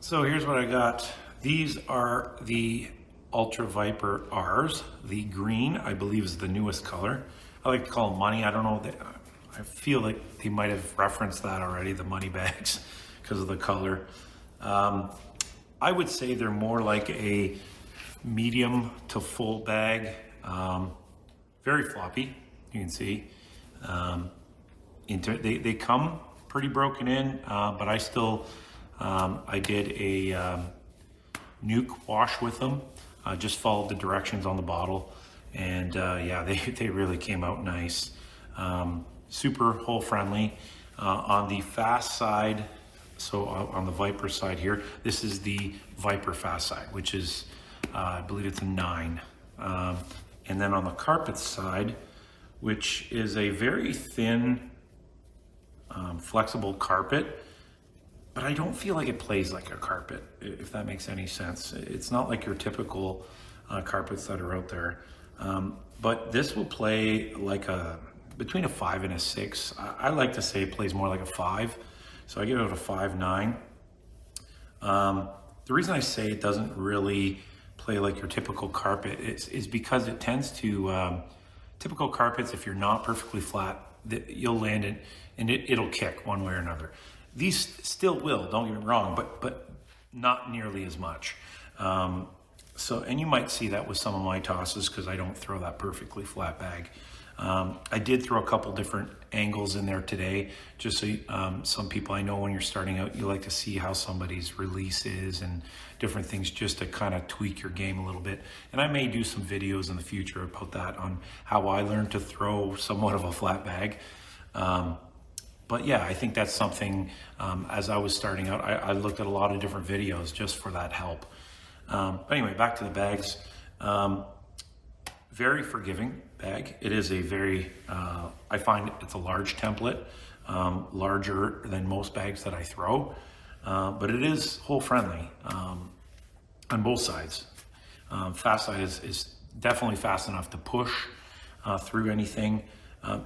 So here's what I got. These are the Ultra Viper R's. The green, I believe, is the newest color. I like to call them money. I don't know. I feel like they might have referenced that already, the money bags, because of the color. I would say they're more like a medium to full bag. Very floppy, you can see. They come pretty broken in, but I still, I did a nuke wash with them. Just followed the directions on the bottle, and yeah, they really came out nice. Super hole friendly. On the fast side, so on the Viper side here, this is the Viper fast side, which is, I believe it's a 9. And then on the carpet side, which is a very thin, flexible carpet, but I don't feel like it plays like a carpet, if that makes any sense. It's not like your typical carpets that are out there. But this will play like between a 5 and a 6. I like to say it plays more like a 5. So I give it a 5.9. The reason I say it doesn't really play like your typical carpet is because it tends to, typical carpets, if you're not perfectly flat, you'll land it and it'll kick one way or another. These still will, don't get me wrong, but not nearly as much. And you might see that with some of my tosses because I don't throw that perfectly flat bag. I did throw a couple different angles in there today, just so some people, I know when you're starting out, you like to see how somebody's release is and different things just to kind of tweak your game a little bit. And I may do some videos in the future about that on how I learned to throw somewhat of a flat bag. But yeah, I think that's something, as I was starting out, I looked at a lot of different videos just for that help. But anyway, back to the bags. Very forgiving bag. It is a very, I find it's a large template, larger than most bags that I throw, but it is hole friendly on both sides. Fast side is definitely fast enough to push through anything.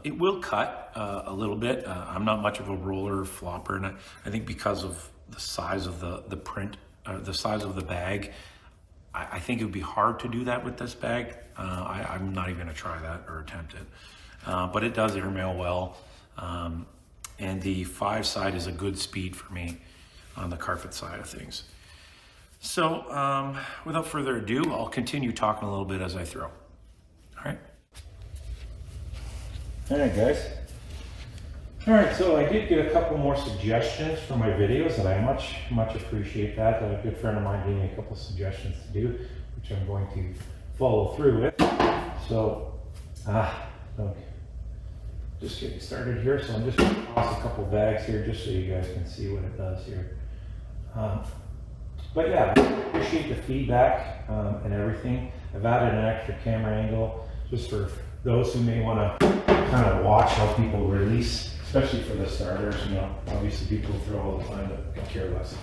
It will cut a little bit. I'm not much of a roller flopper, and I think because of the size of the print, the size of the bag, I think it would be hard to do that with this bag. I'm not even gonna try that or attempt it. But it does airmail well. And the 5 side is a good speed for me on the carpet side of things. So without further ado, I'll continue talking a little bit as I throw. All right. All right, guys. All right, so I did get a couple more suggestions for my videos, and I much appreciate that. A good friend of mine gave me a couple suggestions to do, which I'm going to follow through with. So, okay. Just getting started here. So I'm just going to toss a couple bags here, just so you guys can see what it does here. But yeah, I appreciate the feedback and everything. I've added an extra camera angle just for those who may want to kind of watch how people release, especially for the starters. You know, obviously people throw all the time, but could care less.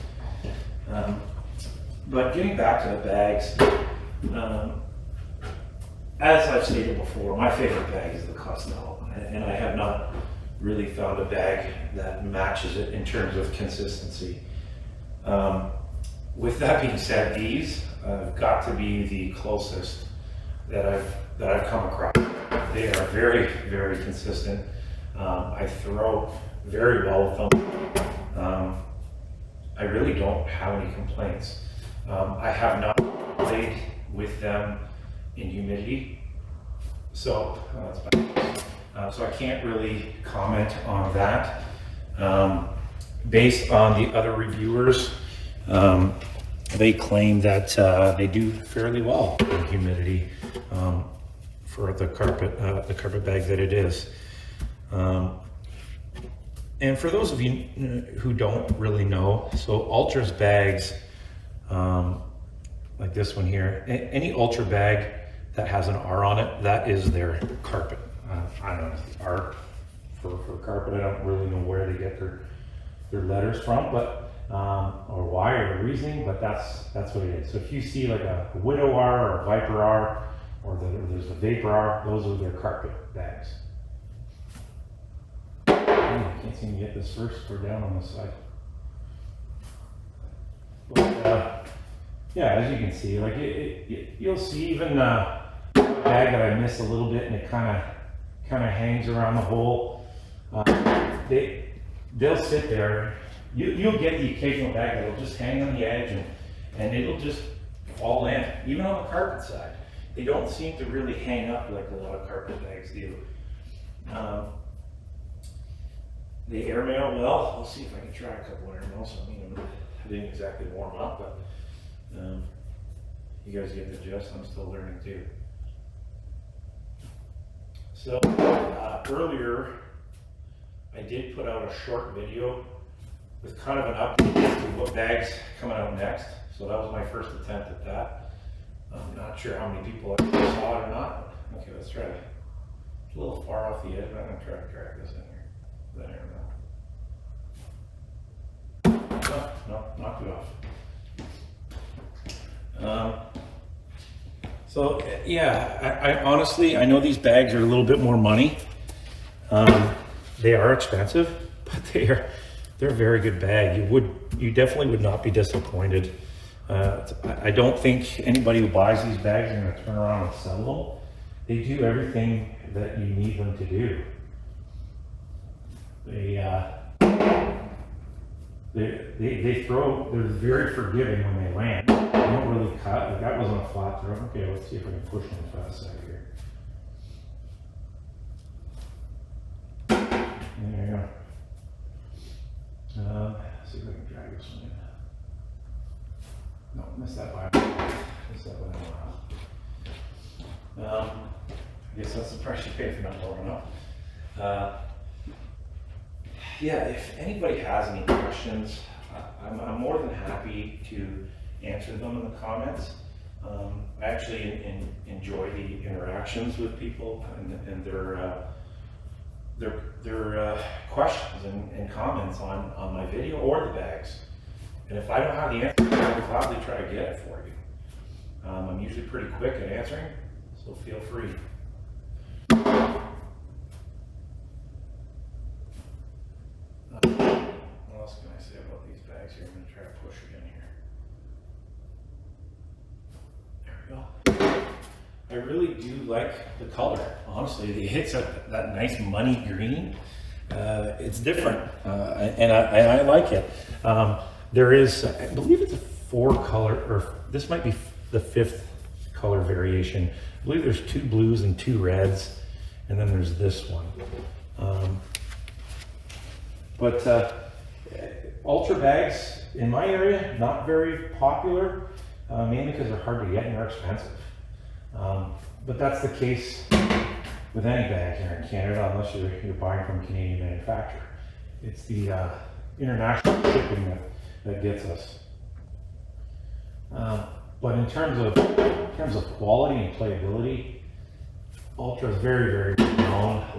But getting back to the bags, as I've stated before, my favorite bag is the Costello, and I have not really found a bag that matches it in terms of consistency. With that being said, these have got to be the closest that I've come across. They are very, very consistent. I throw very well with them. I really don't have any complaints. I have not played with them in humidity, so so I can't really comment on that. Based on the other reviewers, they claim that they do fairly well in humidity for the carpet bag that it is. And for those of you who don't really know, so Ultra's bags, like this one here, any Ultra bag that has an R on it, that is their carpet. I don't know, R for carpet. I don't really know where they get their letters from, but or why or the reasoning, but that's what it is. So if you see like a Widow R or a Viper R, or there's a Vapor R, those are their carpet bags. I can't seem to get this first or down on the side. But, yeah, as you can see, like you'll see even a bag that I missed a little bit, and it kind of hangs around the hole. They'll sit there. You'll get the occasional bag that'll just hang on the edge, and it'll just fall in, even on the carpet side. They don't seem to really hang up like a lot of carpet bags do. They airmail well. We'll see if I can try a couple airmails. I mean, I didn't exactly warm up, but you guys get the gist. I'm still learning too. So earlier, I did put out a short video with kind of an update as to what bag's coming out next. So that was my first attempt at that. I'm not sure how many people actually saw it or not. Okay, let's try it. It's a little far off the edge, but I'm going to try to drag this in here. There, no, not too off. So yeah, I honestly, I know these bags are a little bit more money. They are expensive, but they're a very good bag. You definitely would not be disappointed. I don't think anybody who buys these bags are going to turn around and sell them. They do everything that you need them to do. They're very forgiving when they land. They don't really cut. Like that wasn't a flat throw. Okay, let's see if I can push on the fast side here. There you go. Let's see if I can drag this one in. No, missed that by I guess that's the price you pay for not warming up. Yeah, if anybody has any questions, I'm more than happy to answer them in the comments. I actually enjoy the interactions with people and their questions and comments on my video or the bags. And if I don't have the answer, I will gladly try to get it for you. I'm usually pretty quick at answering, so feel free. What else can I say about these bags here? I'm going to try to push again here. There we go. I really do like the color. Honestly, it hits that nice money green. It's different, and I like it. There is, I believe it's a 4-color, or this might be the 5th color variation. I believe there's 2 blues and 2 reds, and then there's this one. But Ultra bags in my area, not very popular, mainly because they're hard to get and they're expensive. But that's the case with any bag here in Canada, unless you're buying from a Canadian manufacturer. It's the international shipping that gets us. But in terms of quality and playability, Ultra is very, very well known.